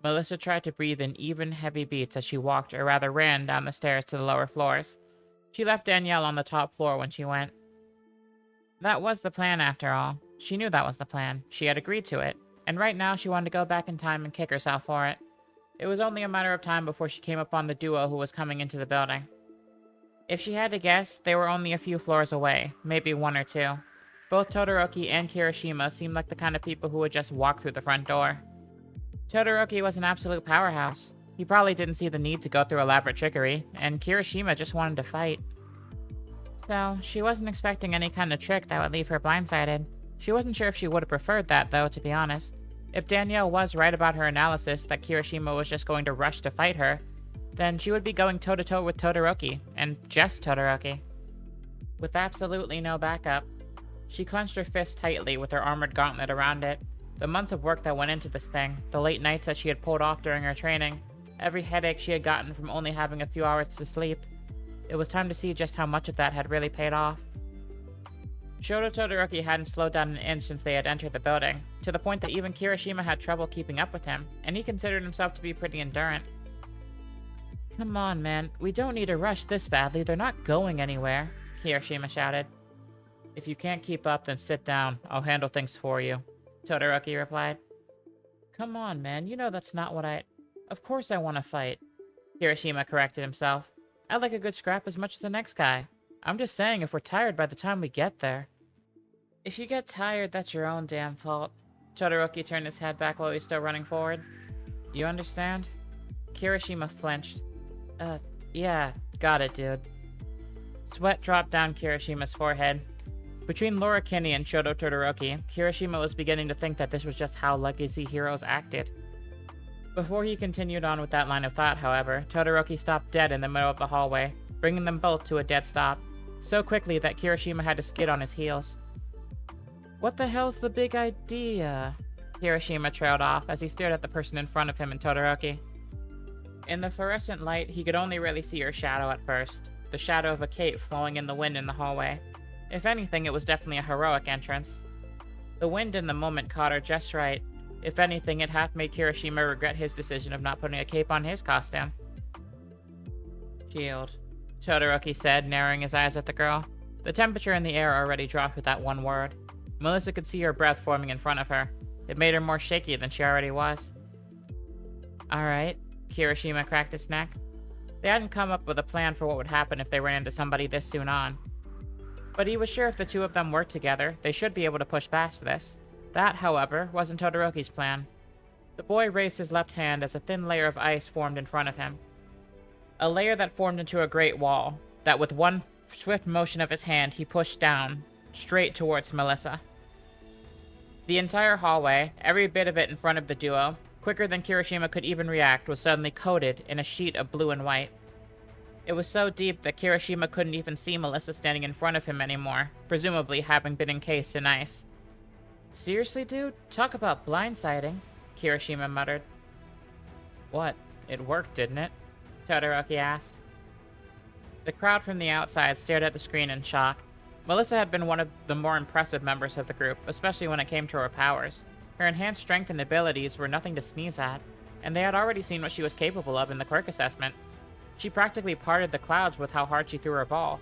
Melissa tried to breathe in even, heavy beats as she walked, or rather ran, down the stairs to the lower floors. She left Danielle on the top floor when she went. That was the plan, after all. She knew that was the plan. She had agreed to it. And right now she wanted to go back in time and kick herself for it. It was only a matter of time before she came upon the duo who was coming into the building. If she had to guess, they were only a few floors away, maybe one or two. Both Todoroki and Kirishima seemed like the kind of people who would just walk through the front door. Todoroki was an absolute powerhouse. He probably didn't see the need to go through elaborate trickery, and Kirishima just wanted to fight. So, she wasn't expecting any kind of trick that would leave her blindsided. She wasn't sure if she would have preferred that, though, to be honest. If Danielle was right about her analysis that Kirishima was just going to rush to fight her, then she would be going toe-to-toe with Todoroki, and just Todoroki. With absolutely no backup. She clenched her fist tightly with her armored gauntlet around it. The months of work that went into this thing, the late nights that she had pulled off during her training, every headache she had gotten from only having a few hours to sleep. It was time to see just how much of that had really paid off. Shoto Todoroki hadn't slowed down an inch since they had entered the building, to the point that even Kirishima had trouble keeping up with him, and he considered himself to be pretty endurant. Come on, man. We don't need to rush this badly. They're not going anywhere, Kirishima shouted. If you can't keep up, then sit down. I'll handle things for you, Todoroki replied. Come on, man. You know that's not what I... Of course I want to fight, Kirishima corrected himself. I like a good scrap as much as the next guy. I'm just saying if we're tired by the time we get there. If you get tired, that's your own damn fault. Todoroki turned his head back while he was still running forward. You understand? Kirishima flinched. Yeah, got it, dude. Sweat dropped down Kirishima's forehead. Between Laura Kinney and Shoto Todoroki, Kirishima was beginning to think that this was just how legacy heroes acted. Before he continued on with that line of thought, however, Todoroki stopped dead in the middle of the hallway, bringing them both to a dead stop, so quickly that Kirishima had to skid on his heels. What the hell's the big idea? Kirishima trailed off as he stared at the person in front of him and Todoroki. In the fluorescent light, he could only really see her shadow at first, the shadow of a cape flowing in the wind in the hallway. If anything, it was definitely a heroic entrance. The wind in the moment caught her just right. If anything, it half made Kirishima regret his decision of not putting a cape on his costume. Shield, Todoroki said, narrowing his eyes at the girl. The temperature in the air already dropped with that one word. Melissa could see her breath forming in front of her. It made her more shaky than she already was. Alright, Kirishima cracked his neck. They hadn't come up with a plan for what would happen if they ran into somebody this soon on. But he was sure if the two of them worked together, they should be able to push past this. That, however, wasn't Todoroki's plan. The boy raised his left hand as a thin layer of ice formed in front of him. A layer that formed into a great wall, that with one swift motion of his hand he pushed down, straight towards Melissa. The entire hallway, every bit of it in front of the duo, quicker than Kirishima could even react, was suddenly coated in a sheet of blue and white. It was so deep that Kirishima couldn't even see Melissa standing in front of him anymore, presumably having been encased in ice. Seriously, dude? Talk about blindsiding, Kirishima muttered. What? It worked, didn't it? Todoroki asked. The crowd from the outside stared at the screen in shock. Melissa had been one of the more impressive members of the group, especially when it came to her powers. Her enhanced strength and abilities were nothing to sneeze at, and they had already seen what she was capable of in the quirk assessment. She practically parted the clouds with how hard she threw her ball.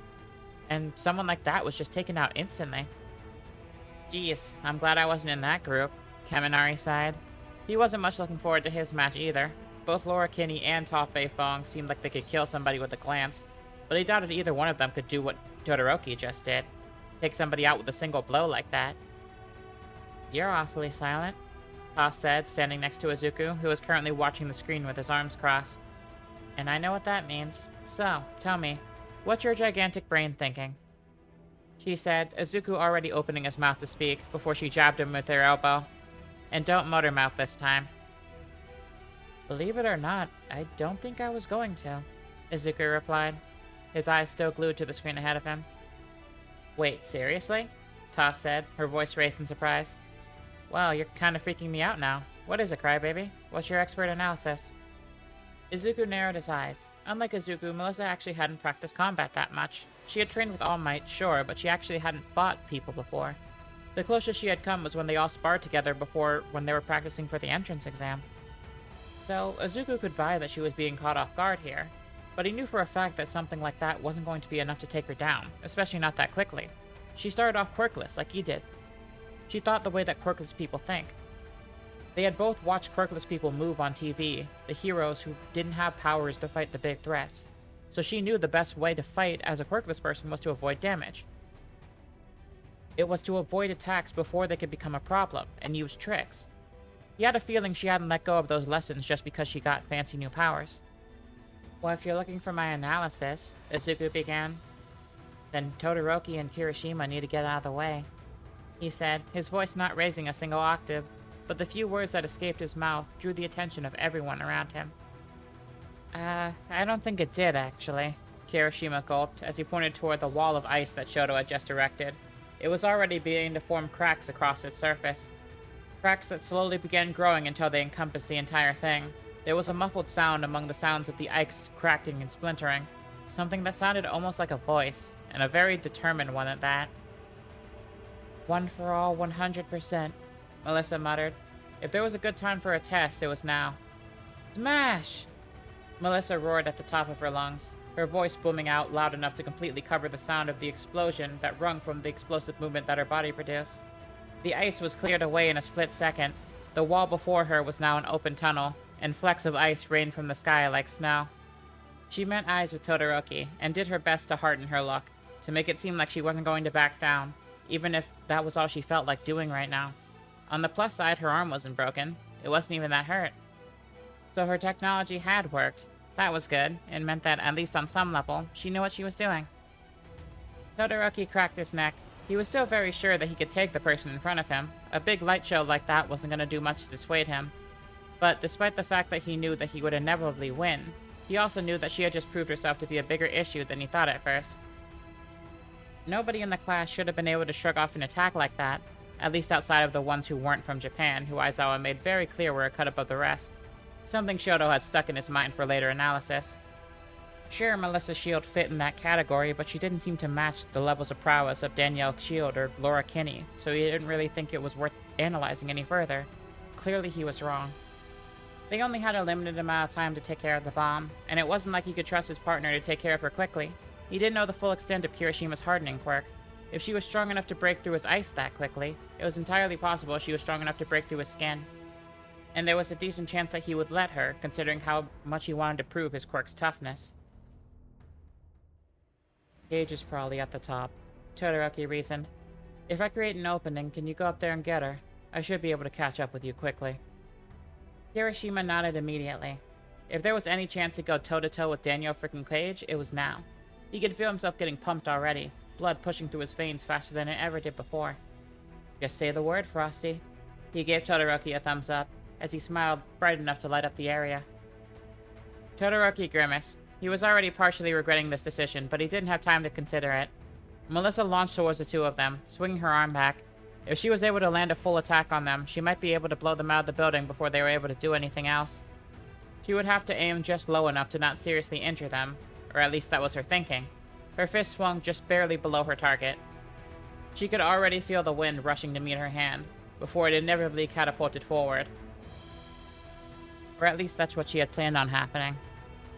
And someone like that was just taken out instantly. Geez, I'm glad I wasn't in that group, Kaminari sighed. He wasn't much looking forward to his match either. Both Laura Kinney and Topei Fong seemed like they could kill somebody with a glance, but he doubted either one of them could do what Todoroki just did. Take somebody out with a single blow like that. You're awfully silent, Toph said, standing next to Izuku, who was currently watching the screen with his arms crossed. And I know what that means. So, tell me, what's your gigantic brain thinking? She said, Izuku already opening his mouth to speak before she jabbed him with her elbow. And don't motor mouth this time. Believe it or not, I don't think I was going to, Izuku replied, his eyes still glued to the screen ahead of him. Wait, seriously? Toph said, her voice raised in surprise. Well, you're kind of freaking me out now. What is it, crybaby? What's your expert analysis? Izuku narrowed his eyes. Unlike Izuku, Melissa actually hadn't practiced combat that much. She had trained with All Might, sure, but she actually hadn't fought people before. The closest she had come was when they all sparred together when they were practicing for the entrance exam. So, Izuku could buy that she was being caught off guard here, but he knew for a fact that something like that wasn't going to be enough to take her down, especially not that quickly. She started off quirkless like he did. She thought the way that quirkless people think. They had both watched quirkless people move on TV, the heroes who didn't have powers to fight the big threats, so she knew the best way to fight as a quirkless person was to avoid damage. It was to avoid attacks before they could become a problem, and use tricks. He had a feeling she hadn't let go of those lessons just because she got fancy new powers. Well, if you're looking for my analysis, Izuku began, then Todoroki and Kirishima need to get out of the way, he said, his voice not raising a single octave, but the few words that escaped his mouth drew the attention of everyone around him. I don't think it did, actually, Kirishima gulped as he pointed toward the wall of ice that Shoto had just erected. It was already beginning to form cracks across its surface. Cracks that slowly began growing until they encompassed the entire thing. There was a muffled sound among the sounds of the ice cracking and splintering, something that sounded almost like a voice, and a very determined one at that. One for all, 100%, Melissa muttered. If there was a good time for a test, it was now. Smash! Melissa roared at the top of her lungs, her voice booming out loud enough to completely cover the sound of the explosion that rung from the explosive movement that her body produced. The ice was cleared away in a split second. The wall before her was now an open tunnel, and flecks of ice rained from the sky like snow. She met eyes with Todoroki, and did her best to hearten her luck, to make it seem like she wasn't going to back down, even if that was all she felt like doing right now. On the plus side, her arm wasn't broken. It wasn't even that hurt. So her technology had worked. That was good, and meant that, at least on some level, she knew what she was doing. Todoroki cracked his neck. He was still very sure that he could take the person in front of him. A big light show like that wasn't going to do much to dissuade him. But despite the fact that he knew that he would inevitably win, he also knew that she had just proved herself to be a bigger issue than he thought at first. Nobody in the class should have been able to shrug off an attack like that, at least outside of the ones who weren't from Japan, who Aizawa made very clear were a cut above the rest. Something Shoto had stuck in his mind for later analysis. Sure, Melissa's shield fit in that category, but she didn't seem to match the levels of prowess of Danielle's shield or Laura Kinney, so he didn't really think it was worth analyzing any further. Clearly he was wrong. They only had a limited amount of time to take care of the bomb, and it wasn't like he could trust his partner to take care of her quickly. He didn't know the full extent of Kirishima's hardening quirk. If she was strong enough to break through his ice that quickly, it was entirely possible she was strong enough to break through his skin. And there was a decent chance that he would let her, considering how much he wanted to prove his quirk's toughness. Cage is probably at the top, Todoroki reasoned. If I create an opening, can you go up there and get her? I should be able to catch up with you quickly. Kirishima nodded immediately. If there was any chance to go toe-to-toe with Danielle freaking Cage, it was now. He could feel himself getting pumped already, blood pushing through his veins faster than it ever did before. Just say the word, Frosty. He gave Todoroki a thumbs up, as he smiled bright enough to light up the area. Todoroki grimaced. He was already partially regretting this decision, but he didn't have time to consider it. Melissa launched towards the two of them, swinging her arm back. If she was able to land a full attack on them, she might be able to blow them out of the building before they were able to do anything else. She would have to aim just low enough to not seriously injure them, or at least that was her thinking. Her fist swung just barely below her target. She could already feel the wind rushing to meet her hand, before it inevitably catapulted forward. Or at least that's what she had planned on happening.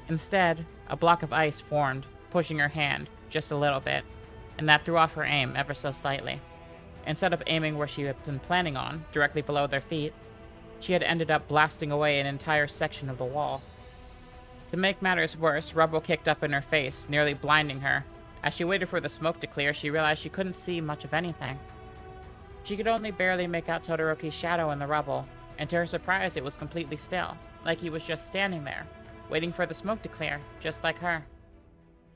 Instead, a block of ice formed, pushing her hand just a little bit, and that threw off her aim ever so slightly. Instead of aiming where she had been planning on, directly below their feet, she had ended up blasting away an entire section of the wall. To make matters worse, rubble kicked up in her face, nearly blinding her. As she waited for the smoke to clear, she realized she couldn't see much of anything. She could only barely make out Todoroki's shadow in the rubble, and to her surprise it was completely still, like he was just standing there, waiting for the smoke to clear, just like her.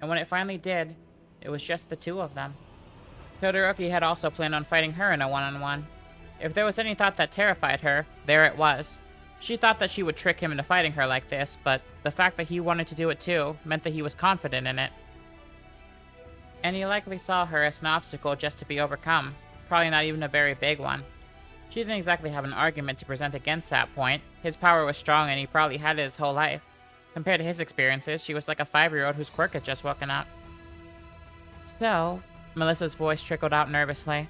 And when it finally did, it was just the two of them. Todoroki had also planned on fighting her in a one-on-one. If there was any thought that terrified her, there it was. She thought that she would trick him into fighting her like this, but the fact that he wanted to do it too meant that he was confident in it. And he likely saw her as an obstacle just to be overcome, probably not even a very big one. She didn't exactly have an argument to present against that point. His power was strong and he probably had it his whole life. Compared to his experiences, she was like a 5-year-old whose quirk had just woken up. So, Melissa's voice trickled out nervously.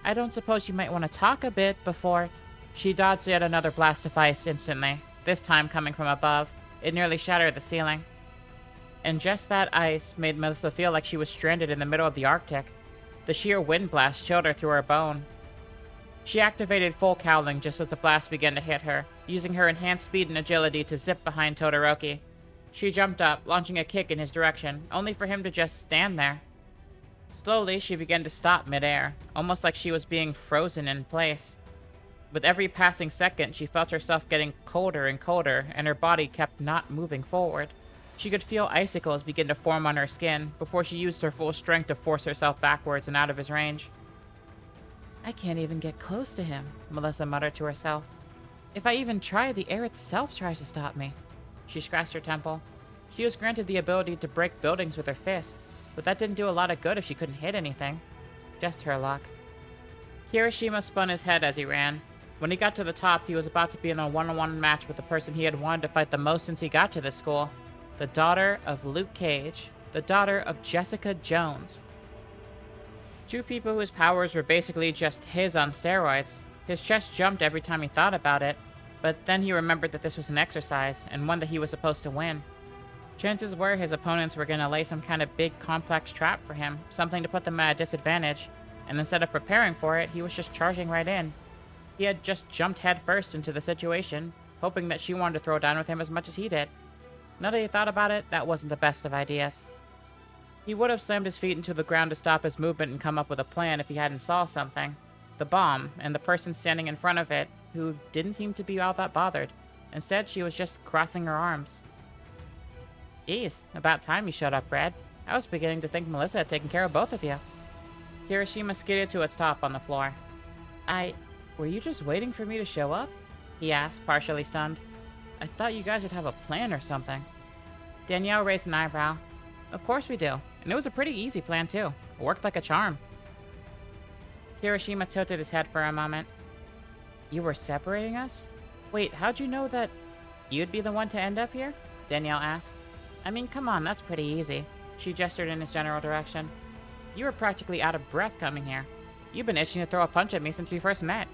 I don't suppose you might want to talk a bit before... She dodged yet another blast of ice instantly, this time coming from above. It nearly shattered the ceiling. And just that ice made Melissa feel like she was stranded in the middle of the Arctic. The sheer wind blast chilled her through her bone. She activated full cowling just as the blast began to hit her, using her enhanced speed and agility to zip behind Todoroki. She jumped up, launching a kick in his direction, only for him to just stand there. Slowly, she began to stop midair, almost like she was being frozen in place. With every passing second, she felt herself getting colder and colder, and her body kept not moving forward. She could feel icicles begin to form on her skin before she used her full strength to force herself backwards and out of his range. I can't even get close to him, Melissa muttered to herself. If I even try, the air itself tries to stop me. She scratched her temple. She was granted the ability to break buildings with her fists, but that didn't do a lot of good if she couldn't hit anything. Just her luck. Kirishima spun his head as he ran. When he got to the top, he was about to be in a one-on-one match with the person he had wanted to fight the most since he got to this school. The daughter of Luke Cage. The daughter of Jessica Jones. Two people whose powers were basically just his on steroids. His chest jumped every time he thought about it, but then he remembered that this was an exercise, and one that he was supposed to win. Chances were his opponents were going to lay some kind of big complex trap for him, something to put them at a disadvantage, and instead of preparing for it, he was just charging right in. He had just jumped headfirst into the situation, hoping that she wanted to throw down with him as much as he did. Now that he thought about it, that wasn't the best of ideas. He would have slammed his feet into the ground to stop his movement and come up with a plan if he hadn't saw something. The bomb, and the person standing in front of it, who didn't seem to be all that bothered. Instead, she was just crossing her arms. Geez, about time you showed up, Red. I was beginning to think Melissa had taken care of both of you. Kirishima skidded to its top on the floor. Were you just waiting for me to show up? He asked, partially stunned. I thought you guys would have a plan or something. Danielle raised an eyebrow. Of course we do, and it was a pretty easy plan too. It worked like a charm. Kirishima tilted his head for a moment. You were separating us? Wait, how'd you know that you'd be the one to end up here? Danielle asked. I mean, come on, that's pretty easy. She gestured in his general direction. You were practically out of breath coming here. You've been itching to throw a punch at me since we first met.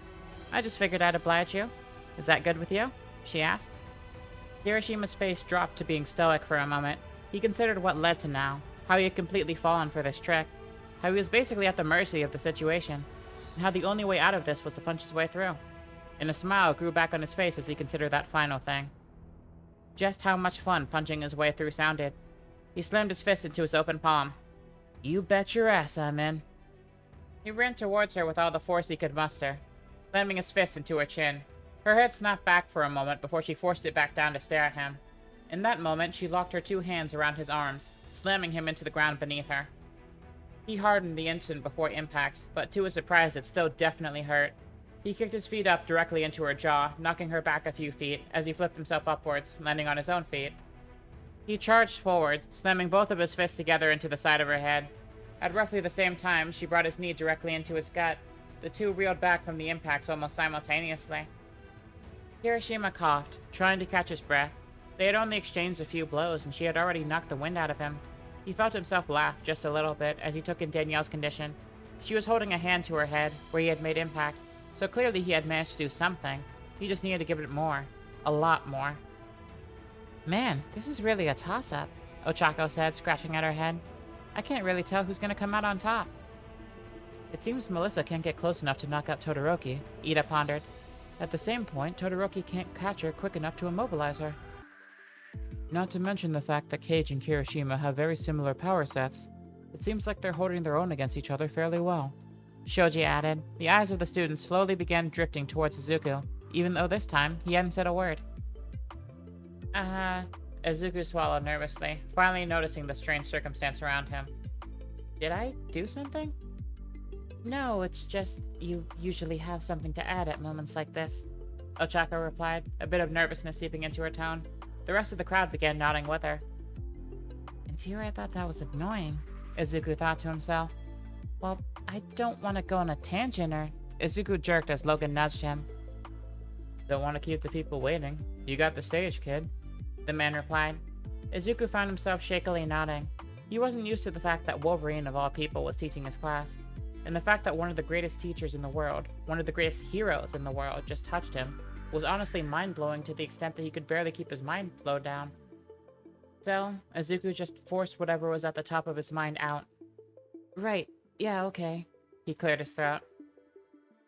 I just figured I'd oblige you. Is that good with you? She asked. Kirishima's face dropped to being stoic for a moment. He considered what led to now, how he had completely fallen for this trick, how he was basically at the mercy of the situation, and how the only way out of this was to punch his way through. And a smile grew back on his face as he considered that final thing. Just how much fun punching his way through sounded. He slammed his fist into his open palm. You bet your ass I'm in. He ran towards her with all the force he could muster, slamming his fist into her chin. Her head snapped back for a moment before she forced it back down to stare at him. In that moment, she locked her two hands around his arms, slamming him into the ground beneath her. He hardened the instant before impact, but to his surprise, it still definitely hurt. He kicked his feet up directly into her jaw, knocking her back a few feet as he flipped himself upwards, landing on his own feet. He charged forward, slamming both of his fists together into the side of her head. At roughly the same time, she brought his knee directly into his gut. The two reeled back from the impacts almost simultaneously. Kirishima coughed, trying to catch his breath. They had only exchanged a few blows, and she had already knocked the wind out of him. He felt himself laugh just a little bit as he took in Danielle's condition. She was holding a hand to her head, where he had made impact, so clearly he had managed to do something. He just needed to give it more. A lot more. Man, this is really a toss-up, Ochako said, scratching at her head. I can't really tell who's going to come out on top. It seems Melissa can't get close enough to knock out Todoroki, Ida pondered. At the same point, Todoroki can't catch her quick enough to immobilize her. Not to mention the fact that Cage and Kirishima have very similar power sets. It seems like they're holding their own against each other fairly well. Shoji added. The eyes of the students slowly began drifting towards Izuku, even though this time he hadn't said a word. Izuku swallowed nervously, finally noticing the strange circumstance around him. Did I do something? No, it's just you usually have something to add at moments like this, Ochako replied, a bit of nervousness seeping into her tone. The rest of the crowd began nodding with her. And here I thought that was annoying, Izuku thought to himself. Well, I don't want to go on a tangent or... Izuku jerked as Logan nudged him. Don't want to keep the people waiting. You got the stage, kid, the man replied. Izuku found himself shakily nodding. He wasn't used to the fact that Wolverine, of all people, was teaching his class, and the fact that one of the greatest teachers in the world, one of the greatest heroes in the world, just touched him. was honestly mind-blowing to the extent that he could barely keep his mind flowed down. So, Izuku just forced whatever was at the top of his mind out. Right, yeah, okay. He cleared his throat.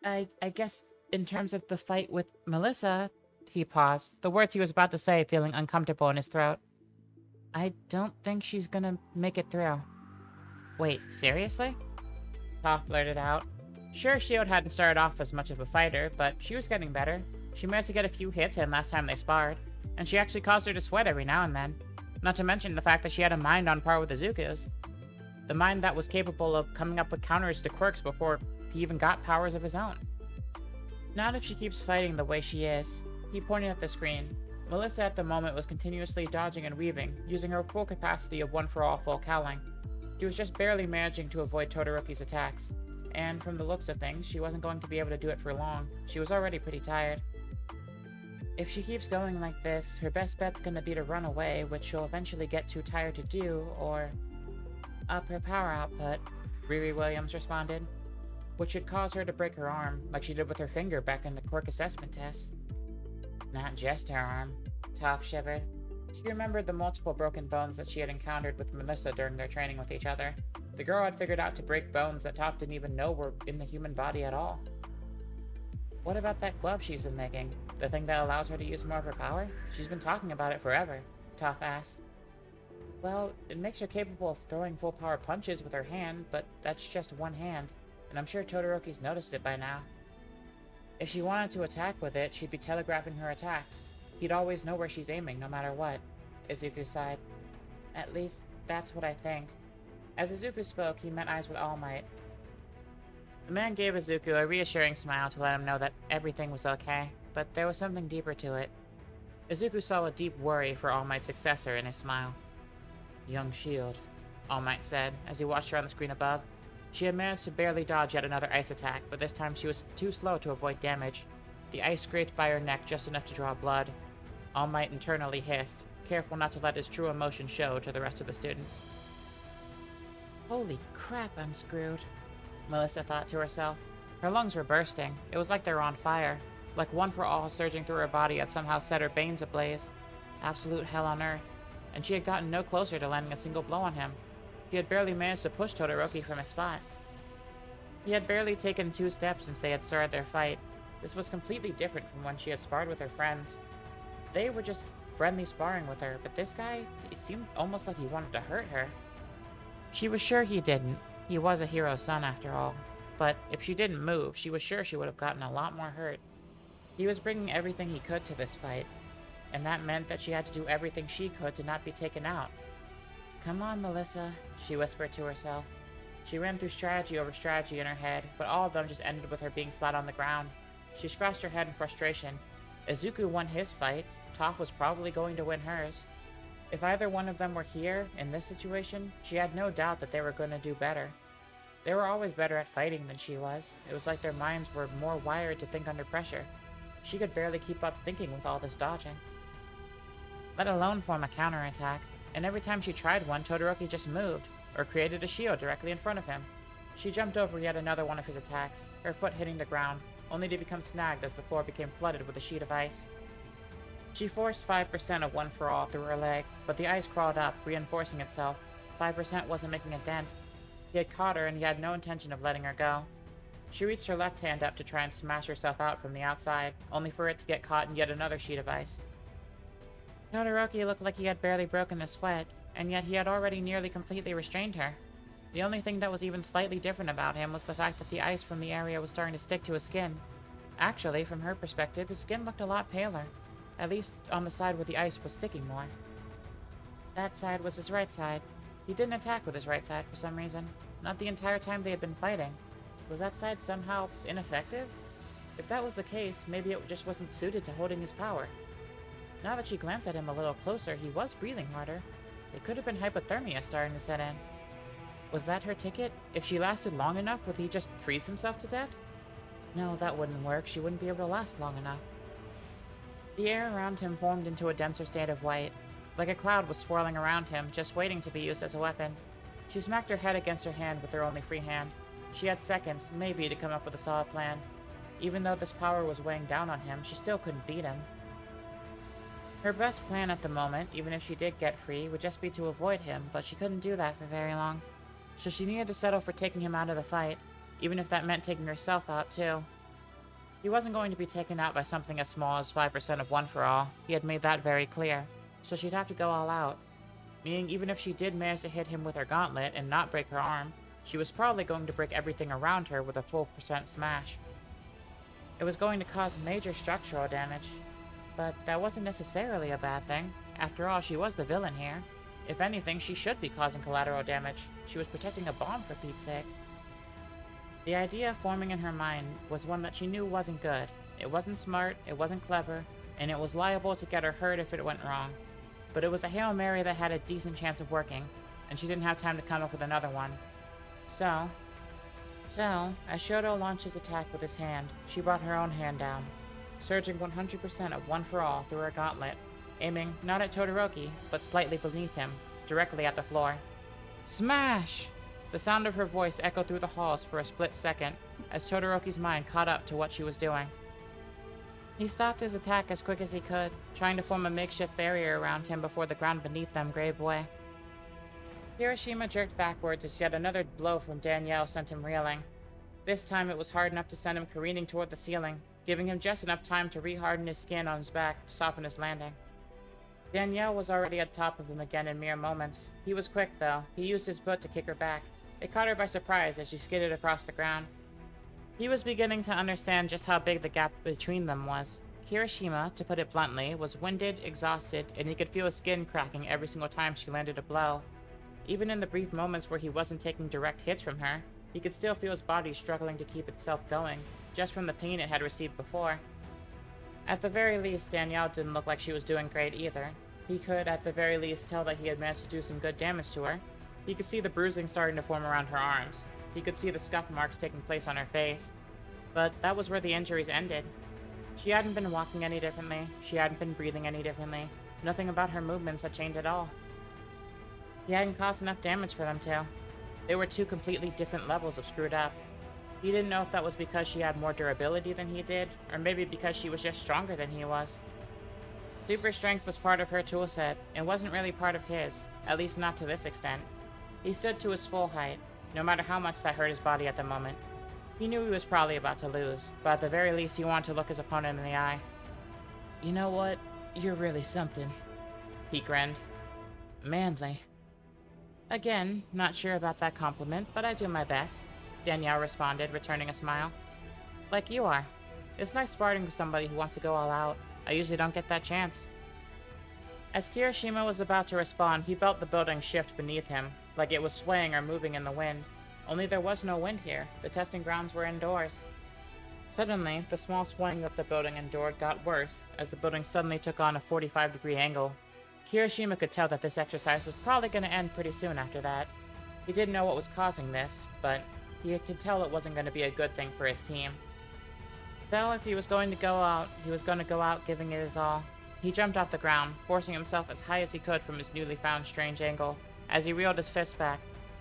I guess in terms of the fight with Melissa, he paused, the words he was about to say feeling uncomfortable in his throat. I don't think she's gonna make it through. Wait, seriously? Toph blurted out. Sure, Shield hadn't started off as much of a fighter, but she was getting better. She managed to get a few hits in last time they sparred, and she actually caused her to sweat every now and then. Not to mention the fact that she had a mind on par with Izuku's. The mind that was capable of coming up with counters to quirks before he even got powers of his own. Not if she keeps fighting the way she is. He pointed at the screen. Melissa at the moment was continuously dodging and weaving, using her full capacity of one-for-all full cowling. She was just barely managing to avoid Todoroki's attacks, and from the looks of things, she wasn't going to be able to do it for long. She was already pretty tired. If she keeps going like this, her best bet's gonna be to run away, which she'll eventually get too tired to do, or up her power output, Riri Williams responded, which should cause her to break her arm, like she did with her finger back in the quirk assessment test. Not just her arm, Toph shivered. She remembered the multiple broken bones that she had encountered with Melissa during their training with each other. The girl had figured out to break bones that Toph didn't even know were in the human body at all. What about that glove she's been making? The thing that allows her to use more of her power? She's been talking about it forever, Toph asked. Well, it makes her capable of throwing full power punches with her hand, but that's just one hand, and I'm sure Todoroki's noticed it by now. If she wanted to attack with it, she'd be telegraphing her attacks. He'd always know where she's aiming, no matter what, Izuku sighed. At least, that's what I think. As Izuku spoke, he met eyes with All Might. The man gave Izuku a reassuring smile to let him know that everything was okay, but there was something deeper to it. Izuku saw a deep worry for All Might's successor in his smile. Young Shield, All Might said, as he watched her on the screen above. She had managed to barely dodge yet another ice attack, but this time she was too slow to avoid damage. The ice scraped by her neck just enough to draw blood. All Might internally hissed, careful not to let his true emotion show to the rest of the students. Holy crap, I'm screwed, Melissa thought to herself. Her lungs were bursting. It was like they were on fire. Like one for all surging through her body had somehow set her veins ablaze. Absolute hell on earth. And she had gotten no closer to landing a single blow on him. He had barely managed to push Todoroki from his spot. He had barely taken 2 steps since they had started their fight. This was completely different from when she had sparred with her friends. They were just friendly sparring with her, but this guy, it seemed almost like he wanted to hurt her. She was sure he didn't. He was a hero's son after all. But if she didn't move, she was sure she would have gotten a lot more hurt. He was bringing everything he could to this fight, and that meant that she had to do everything she could to not be taken out. Come on, Melissa, she whispered to herself. She ran through strategy over strategy in her head, but all of them just ended with her being flat on the ground. She scratched her head in frustration. Izuku won his fight. Toph was probably going to win hers. If either one of them were here, in this situation, she had no doubt that they were going to do better. They were always better at fighting than she was. It was like their minds were more wired to think under pressure. She could barely keep up thinking with all this dodging. Let alone form a counterattack. And every time she tried one, Todoroki just moved, or created a shield directly in front of him. She jumped over yet another one of his attacks, her foot hitting the ground, only to become snagged as the floor became flooded with a sheet of ice. She forced 5% of one for all through her leg, but the ice crawled up, reinforcing itself. 5% wasn't making a dent. He had caught her and he had no intention of letting her go. She reached her left hand up to try and smash herself out from the outside, only for it to get caught in yet another sheet of ice. Todoroki looked like he had barely broken a sweat, and yet he had already nearly completely restrained her. The only thing that was even slightly different about him was the fact that the ice from the area was starting to stick to his skin. Actually, from her perspective, his skin looked a lot paler, at least on the side where the ice was sticking more. That side was his right side. He didn't attack with his right side for some reason, not the entire time they had been fighting. Was that side somehow ineffective? If that was the case, maybe it just wasn't suited to holding his power. Now that she glanced at him a little closer, he was breathing harder. It could have been hypothermia starting to set in. Was that her ticket? If she lasted long enough, would he just freeze himself to death? No, that wouldn't work. She wouldn't be able to last long enough. The air around him formed into a denser state of white. Like a cloud was swirling around him, just waiting to be used as a weapon. She smacked her head against her hand with her only free hand. She had seconds, maybe, to come up with a solid plan. Even though this power was weighing down on him, she still couldn't beat him. Her best plan at the moment, even if she did get free, would just be to avoid him, but she couldn't do that for very long. So she needed to settle for taking him out of the fight, even if that meant taking herself out too. He wasn't going to be taken out by something as small as 5% of One for All. He had made that very clear. So she'd have to go all out. Meaning even if she did manage to hit him with her gauntlet and not break her arm, she was probably going to break everything around her with a full % smash. It was going to cause major structural damage. But that wasn't necessarily a bad thing. After all, she was the villain here. If anything, she should be causing collateral damage. She was protecting a bomb for peep's sake. The idea forming in her mind was one that she knew wasn't good. It wasn't smart, it wasn't clever, and it was liable to get her hurt if it went wrong. But it was a Hail Mary that had a decent chance of working, and she didn't have time to come up with another one. So, as Shoto launched his attack with his hand, she brought her own hand down, surging 100% of One for All through her gauntlet, aiming not at Todoroki, but slightly beneath him, directly at the floor. Smash! The sound of her voice echoed through the halls for a split second, as Todoroki's mind caught up to what she was doing. He stopped his attack as quick as he could, trying to form a makeshift barrier around him before the ground beneath them gave way. Kirishima jerked backwards as yet another blow from Danielle sent him reeling. This time it was hard enough to send him careening toward the ceiling, giving him just enough time to reharden his skin on his back to soften his landing. Danielle was already at top of him again in mere moments. He was quick, though. He used his boot to kick her back. It caught her by surprise as she skidded across the ground. He was beginning to understand just how big the gap between them was. Kirishima, to put it bluntly, was winded, exhausted, and he could feel his skin cracking every single time she landed a blow. Even in the brief moments where he wasn't taking direct hits from her, he could still feel his body struggling to keep itself going, just from the pain it had received before. At the very least, Danielle didn't look like she was doing great either. He could, at the very least, tell that he had managed to do some good damage to her. He could see the bruising starting to form around her arms. He could see the scuff marks taking place on her face. But that was where the injuries ended. She hadn't been walking any differently. She hadn't been breathing any differently. Nothing about her movements had changed at all. He hadn't caused enough damage for them to. They were two completely different levels of screwed up. He didn't know if that was because she had more durability than he did, or maybe because she was just stronger than he was. Super strength was part of her toolset, and wasn't really part of his, at least not to this extent. He stood to his full height, no matter how much that hurt his body at the moment. He knew he was probably about to lose, but at the very least he wanted to look his opponent in the eye. You know what? You're really something. He grinned. Manly. Again, not sure about that compliment, but I do my best, Danielle responded, returning a smile. Like you are. It's nice sparring with somebody who wants to go all out. I usually don't get that chance. As Kirishima was about to respond, he felt the building shift beneath him, like it was swaying or moving in the wind. Only there was no wind here. The testing grounds were indoors. Suddenly, the small swaying that the building endured got worse, as the building suddenly took on a 45-degree angle. Kirishima could tell that this exercise was probably going to end pretty soon after that. He didn't know what was causing this, but he could tell it wasn't going to be a good thing for his team. So, if he was going to go out, he was going to go out giving it his all. He jumped off the ground, forcing himself as high as he could from his newly found strange angle, as he reeled his fist back,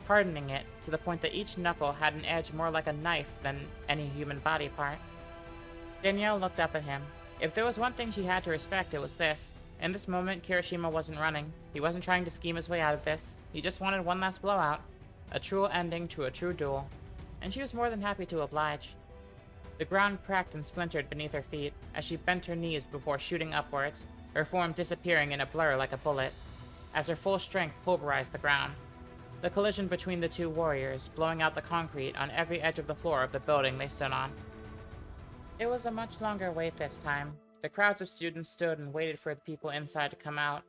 hardening it to the point that each knuckle had an edge more like a knife than any human body part. Danielle looked up at him. If there was one thing she had to respect, it was this. In this moment, Kirishima wasn't running. He wasn't trying to scheme his way out of this. He just wanted one last blowout. A true ending to a true duel. And she was more than happy to oblige. The ground cracked and splintered beneath her feet as she bent her knees before shooting upwards, her form disappearing in a blur like a bullet, as her full strength pulverized the ground. The collision between the two warriors, blowing out the concrete on every edge of the floor of the building they stood on. It was a much longer wait this time. The crowds of students stood and waited for the people inside to come out.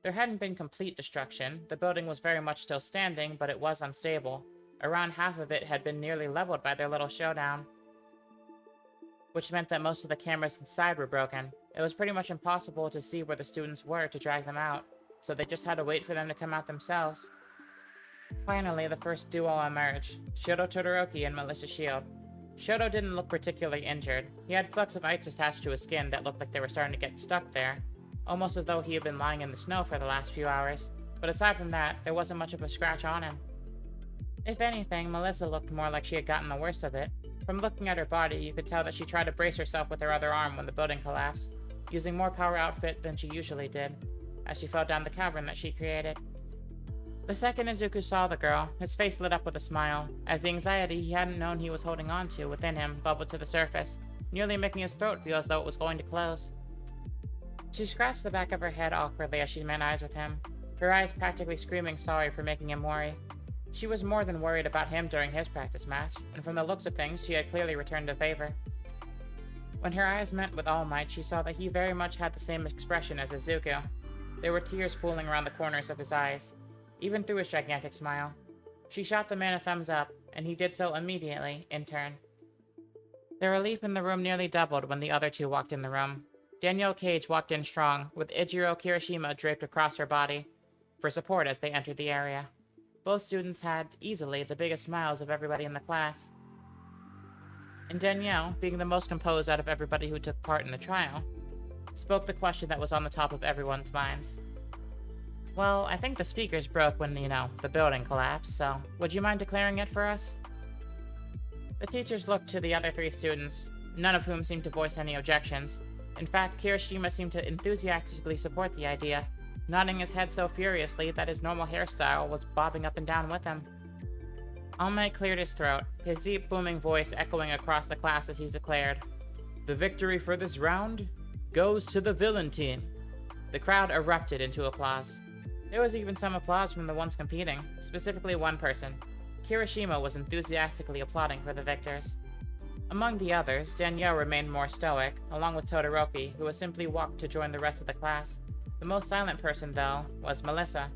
There hadn't been complete destruction. The building was very much still standing, but it was unstable. Around half of it had been nearly leveled by their little showdown, which meant that most of the cameras inside were broken. It was pretty much impossible to see where the students were to drag them out, so they just had to wait for them to come out themselves. Finally, the first duo emerged, Shoto Todoroki and Melissa Shield. Shoto didn't look particularly injured. He had flecks of ice attached to his skin that looked like they were starting to get stuck there, almost as though he had been lying in the snow for the last few hours. But aside from that, there wasn't much of a scratch on him. If anything, Melissa looked more like she had gotten the worst of it. From looking at her body, you could tell that she tried to brace herself with her other arm when the building collapsed, using more power outfit than she usually did, as she fell down the cavern that she created. The second Izuku saw the girl, his face lit up with a smile, as the anxiety he hadn't known he was holding on to within him bubbled to the surface, nearly making his throat feel as though it was going to close. She scratched the back of her head awkwardly as she met eyes with him, her eyes practically screaming sorry for making him worry. She was more than worried about him during his practice match, and from the looks of things, she had clearly returned the favor. When her eyes met with All Might, she saw that he very much had the same expression as Izuku. There were tears pooling around the corners of his eyes, even through his gigantic smile. She shot the man a thumbs up, and he did so immediately, in turn. The relief in the room nearly doubled when the other two walked in the room. Danielle Cage walked in strong, with Ejiro Kirishima draped across her body, for support as they entered the area. Both students had, easily, the biggest smiles of everybody in the class. And Danielle, being the most composed out of everybody who took part in the trial, spoke the question that was on the top of everyone's minds. Well, I think the speakers broke when, the building collapsed, so would you mind declaring it for us? The teachers looked to the other three students, none of whom seemed to voice any objections. In fact, Kirishima seemed to enthusiastically support the idea, nodding his head so furiously that his normal hairstyle was bobbing up and down with him. All Might cleared his throat, his deep booming voice echoing across the class as he declared, "The victory for this round goes to the villain team." The crowd erupted into applause. There was even some applause from the ones competing, specifically one person. Kirishima was enthusiastically applauding for the victors. Among the others, Danielle remained more stoic, along with Todoroki, who had simply walked to join the rest of the class. The most silent person, though, was Melissa.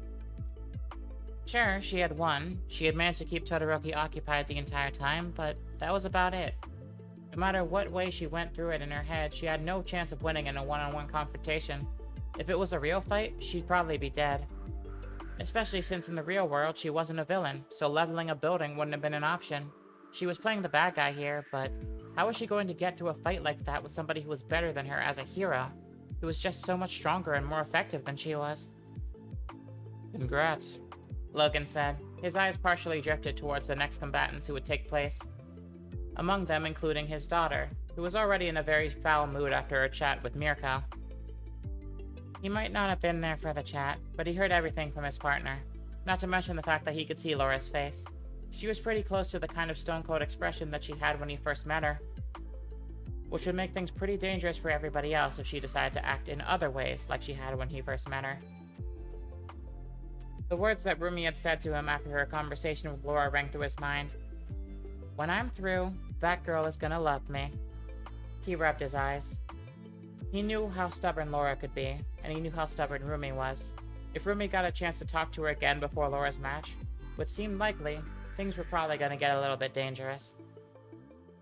Sure, she had won. She had managed to keep Todoroki occupied the entire time, but that was about it. No matter what way she went through it in her head, she had no chance of winning in a one-on-one confrontation. If it was a real fight, she'd probably be dead. Especially since in the real world, she wasn't a villain, so leveling a building wouldn't have been an option. She was playing the bad guy here, but how was she going to get to a fight like that with somebody who was better than her as a hero? Who was just so much stronger and more effective than she was? "Congrats," Logan said, his eyes partially drifted towards the next combatants who would take place. Among them including his daughter, who was already in a very foul mood after her chat with Mirko. He might not have been there for the chat, but he heard everything from his partner, not to mention the fact that he could see Laura's face. She was pretty close to the kind of stone-cold expression that she had when he first met her, which would make things pretty dangerous for everybody else if she decided to act in other ways like she had when he first met her. The words that Rumi had said to him after her conversation with Laura rang through his mind. "When I'm through, that girl is gonna love me." He rubbed his eyes. He knew how stubborn Laura could be, and he knew how stubborn Rumi was. If Rumi got a chance to talk to her again before Laura's match, which seemed likely, things were probably gonna get a little bit dangerous.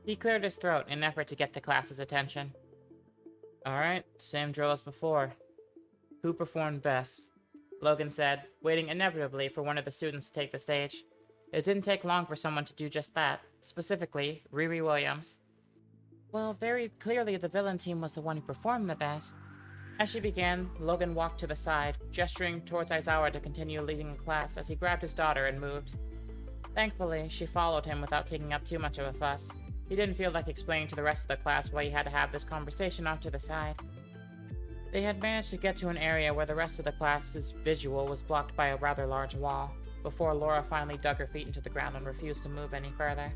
He cleared his throat in an effort to get the class's attention. "Alright, same drill as before. Who performed best?" Logan said, waiting inevitably for one of the students to take the stage. It didn't take long for someone to do just that, specifically Riri Williams. Well, very clearly the villain team was the one who performed the best. As she began, Logan walked to the side, gesturing towards Aizawa to continue leading the class as he grabbed his daughter and moved. Thankfully, she followed him without kicking up too much of a fuss. He didn't feel like explaining to the rest of the class why he had to have this conversation off to the side. They had managed to get to an area where the rest of the class's visual was blocked by a rather large wall, before Laura finally dug her feet into the ground and refused to move any further.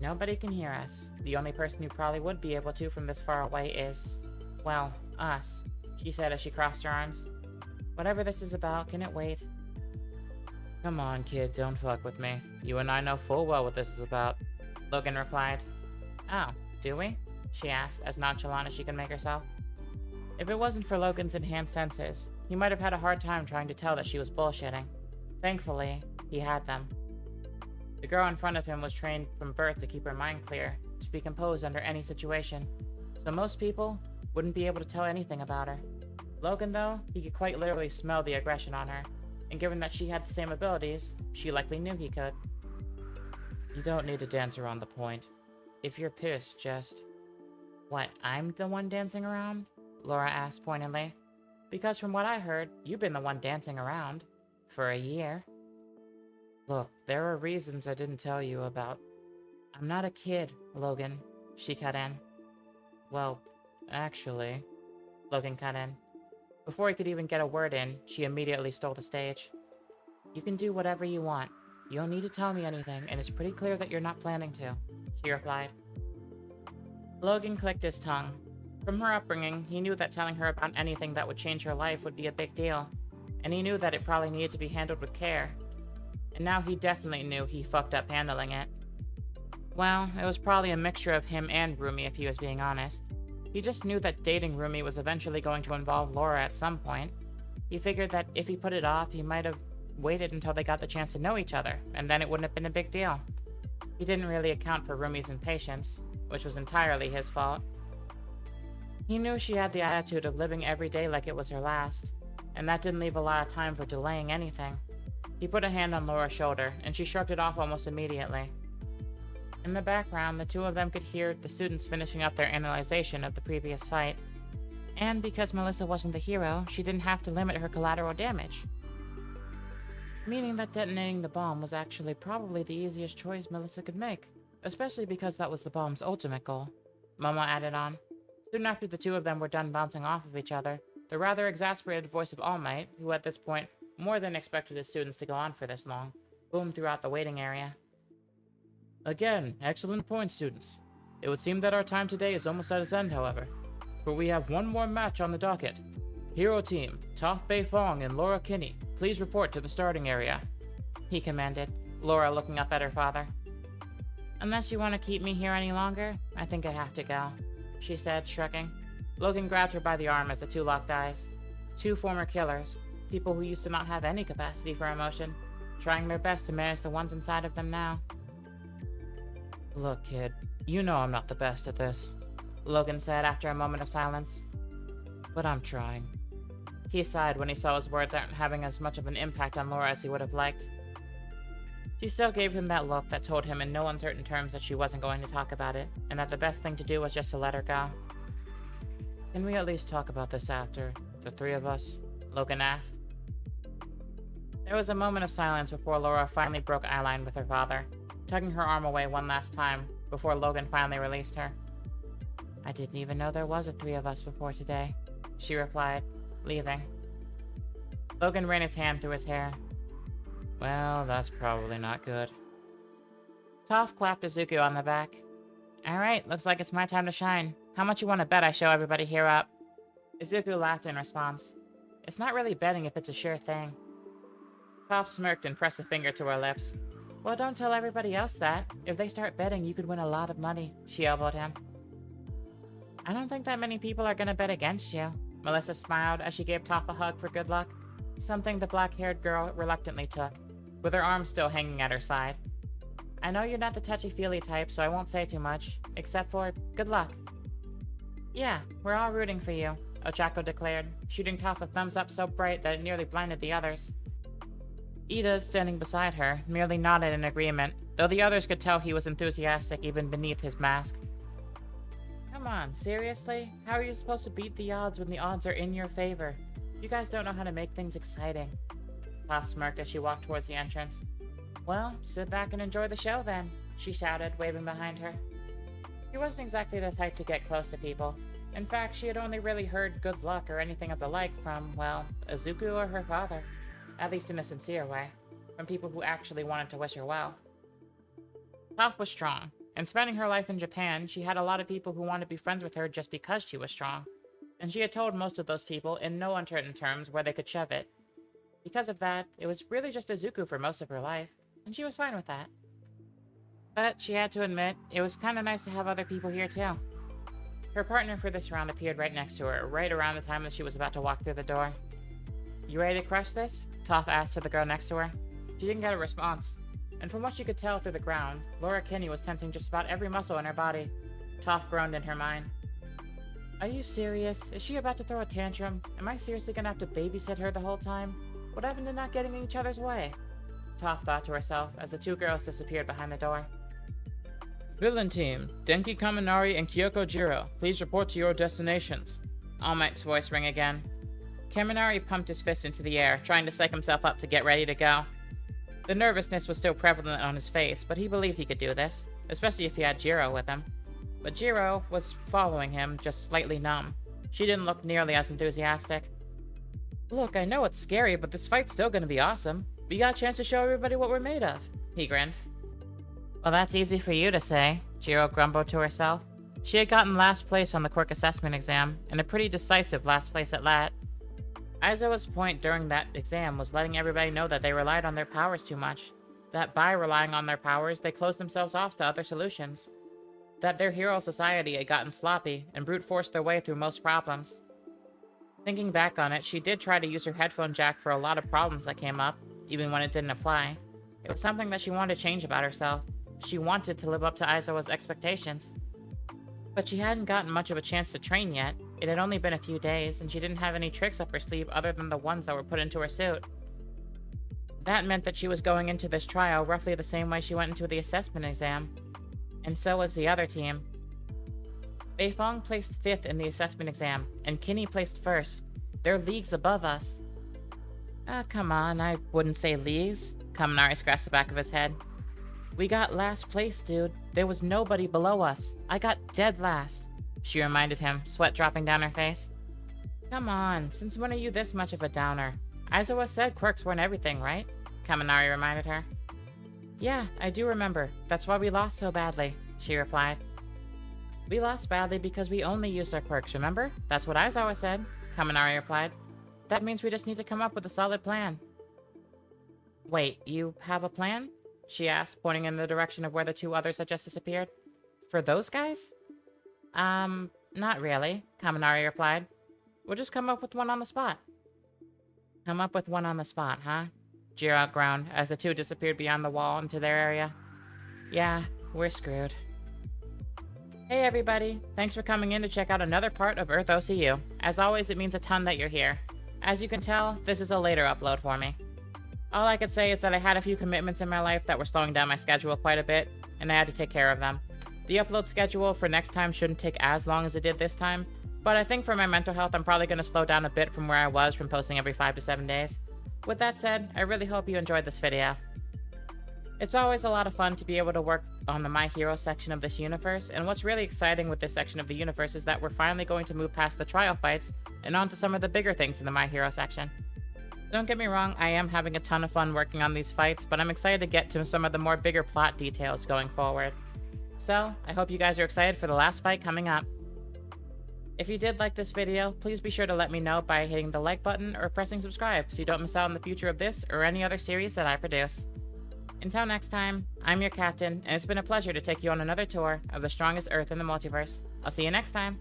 "Nobody can hear us. The only person who probably would be able to from this far away is, well, us," she said as she crossed her arms. "Whatever this is about, can it wait?" "Come on, kid, don't fuck with me. You and I know full well what this is about," Logan replied. "Oh, do we?" she asked, as nonchalant as she could make herself. If it wasn't for Logan's enhanced senses, he might have had a hard time trying to tell that she was bullshitting. Thankfully, he had them. The girl in front of him was trained from birth to keep her mind clear, to be composed under any situation, so most people wouldn't be able to tell anything about her. Logan, though, he could quite literally smell the aggression on her, and given that she had the same abilities, she likely knew he could. "You don't need to dance around the point. If you're pissed, just..." "What, I'm the one dancing around?" Laura asked pointedly. "Because from what I heard, you've been the one dancing around. For a year." "Look, there are reasons I didn't tell you about. I'm not a kid, Logan, she cut in. Well, actually, Logan cut in. Before he could even get a word in, she immediately stole the stage. You can do whatever you want. You don't need to tell me anything, and it's pretty clear that you're not planning to, she replied. Logan clicked his tongue. From her upbringing, he knew that telling her about anything that would change her life would be a big deal, and he knew that it probably needed to be handled with care. And now he definitely knew he fucked up handling it. Well, it was probably a mixture of him and Rumi if he was being honest. He just knew that dating Rumi was eventually going to involve Laura at some point. He figured that if he put it off, he might have waited until they got the chance to know each other, and then it wouldn't have been a big deal. He didn't really account for Rumi's impatience, which was entirely his fault. He knew she had the attitude of living every day like it was her last, and that didn't leave a lot of time for delaying anything. He put a hand on Laura's shoulder, and she shrugged it off almost immediately. In the background, the two of them could hear the students finishing up their analyzation of the previous fight. And because Melissa wasn't the hero, she didn't have to limit her collateral damage. Meaning that detonating the bomb was actually probably the easiest choice Melissa could make, especially because that was the bomb's ultimate goal, Momo added on. Soon after the two of them were done bouncing off of each other, the rather exasperated voice of All Might, who at this point more than expected his students to go on for this long, boomed throughout the waiting area. Again, excellent point, students. It would seem that our time today is almost at its end, however, for we have one more match on the docket. Hero Team, Toph Beifong and Laura Kinney, please report to the starting area, he commanded, Laura looking up at her father. Unless you want to keep me here any longer, I think I have to go, she said, shrugging. Logan grabbed her by the arm as the two locked eyes. Two former killers, people who used to not have any capacity for emotion, trying their best to manage the ones inside of them now. Look, kid, you know I'm not the best at this, Logan said after a moment of silence. But I'm trying. He sighed when he saw his words aren't having as much of an impact on Laura as he would have liked. She still gave him that look that told him in no uncertain terms that she wasn't going to talk about it, and that the best thing to do was just to let her go. Can we at least talk about this after, the three of us? Logan asked. There was a moment of silence before Laura finally broke eye line with her father, tugging her arm away one last time before Logan finally released her. I didn't even know there was a three of us before today, she replied, leaving. Logan ran his hand through his hair. Well, that's probably not good. Toph clapped Izuku on the back. Alright, looks like it's my time to shine. How much you want to bet I show everybody here up? Izuku laughed in response. It's not really betting if it's a sure thing. Toph smirked and pressed a finger to her lips. Well, don't tell everybody else that. If they start betting, you could win a lot of money, she elbowed him. I don't think that many people are gonna bet against you, Melissa smiled as she gave Toph a hug for good luck, something the black-haired girl reluctantly took, with her arm still hanging at her side. I know you're not the touchy-feely type, so I won't say too much, except for good luck. Yeah, we're all rooting for you, Ochako declared, shooting Toph a thumbs up so bright that it nearly blinded the others. Ida, standing beside her, merely nodded in agreement, though the others could tell he was enthusiastic even beneath his mask. Come on, seriously? How are you supposed to beat the odds when the odds are in your favor? You guys don't know how to make things exciting. Toph smirked as she walked towards the entrance. Well, sit back and enjoy the show then, she shouted, waving behind her. She wasn't exactly the type to get close to people. In fact, she had only really heard good luck or anything of the like from, well, Izuku or her father. At least in a sincere way, from people who actually wanted to wish her well. Toph was strong, and spending her life in Japan, she had a lot of people who wanted to be friends with her just because she was strong, and she had told most of those people in no uncertain terms where they could shove it. Because of that, it was really just Izuku for most of her life, and she was fine with that. But she had to admit, it was kinda nice to have other people here too. Her partner for this round appeared right next to her, right around the time that she was about to walk through the door. You ready to crush this? Toph asked to the girl next to her. She didn't get a response, and from what she could tell through the ground, Laura Kinney was tensing just about every muscle in her body. Toph groaned in her mind. Are you serious? Is she about to throw a tantrum? Am I seriously gonna have to babysit her the whole time? What happened to not getting in each other's way? Toph thought to herself as the two girls disappeared behind the door. Villain Team, Denki Kaminari and Kyoko Jiro, please report to your destinations. All Might's voice rang again. Kaminari pumped his fist into the air, trying to psych himself up to get ready to go. The nervousness was still prevalent on his face, but he believed he could do this, especially if he had Ejiro with him. But Ejiro was following him, just slightly numb. She didn't look nearly as enthusiastic. Look, I know it's scary, but this fight's still gonna be awesome. We got a chance to show everybody what we're made of. He grinned. Well, that's easy for you to say, Ejiro grumbled to herself. She had gotten last place on the quirk assessment exam, and a pretty decisive last place at that. Aizawa's point during that exam was letting everybody know that they relied on their powers too much. That by relying on their powers, they closed themselves off to other solutions. That their hero society had gotten sloppy and brute forced their way through most problems. Thinking back on it, she did try to use her headphone jack for a lot of problems that came up, even when it didn't apply. It was something that she wanted to change about herself. She wanted to live up to Aizawa's expectations. But she hadn't gotten much of a chance to train yet. It had only been a few days, and she didn't have any tricks up her sleeve other than the ones that were put into her suit. That meant that she was going into this trial roughly the same way she went into the assessment exam. And so was the other team. Beifong placed 5th in the assessment exam, and Kinney placed 1st. They're leagues above us. Come on, I wouldn't say leagues. Kaminari scratched the back of his head. We got last place, dude. There was nobody below us. I got dead last, she reminded him, sweat dropping down her face. Come on, since when are you this much of a downer? Aizawa said quirks weren't everything, right? Kaminari reminded her. Yeah, I do remember. That's why we lost so badly, she replied. We lost badly because we only used our quirks, remember? That's what Aizawa said, Kaminari replied. That means we just need to come up with a solid plan. Wait, you have a plan? She asked, pointing in the direction of where the 2 others had just disappeared. For those guys? Not really, Kaminari replied. We'll just come up with one on the spot. Come up with one on the spot, huh? Ejiro groaned as the 2 disappeared beyond the wall into their area. Yeah, we're screwed. Hey everybody, thanks for coming in to check out another part of Earth OCU. As always, it means a ton that you're here. As you can tell, this is a later upload for me. All I could say is that I had a few commitments in my life that were slowing down my schedule quite a bit, and I had to take care of them. The upload schedule for next time shouldn't take as long as it did this time, but I think for my mental health I'm probably going to slow down a bit from where I was from posting every 5 to 7 days. With that said, I really hope you enjoyed this video. It's always a lot of fun to be able to work on the My Hero section of this universe, and what's really exciting with this section of the universe is that we're finally going to move past the trial fights and on to some of the bigger things in the My Hero section. Don't get me wrong, I am having a ton of fun working on these fights, but I'm excited to get to some of the more bigger plot details going forward. So, I hope you guys are excited for the last fight coming up. If you did like this video, please be sure to let me know by hitting the like button or pressing subscribe so you don't miss out on the future of this or any other series that I produce. Until next time, I'm your captain, and it's been a pleasure to take you on another tour of the strongest Earth in the multiverse. I'll see you next time.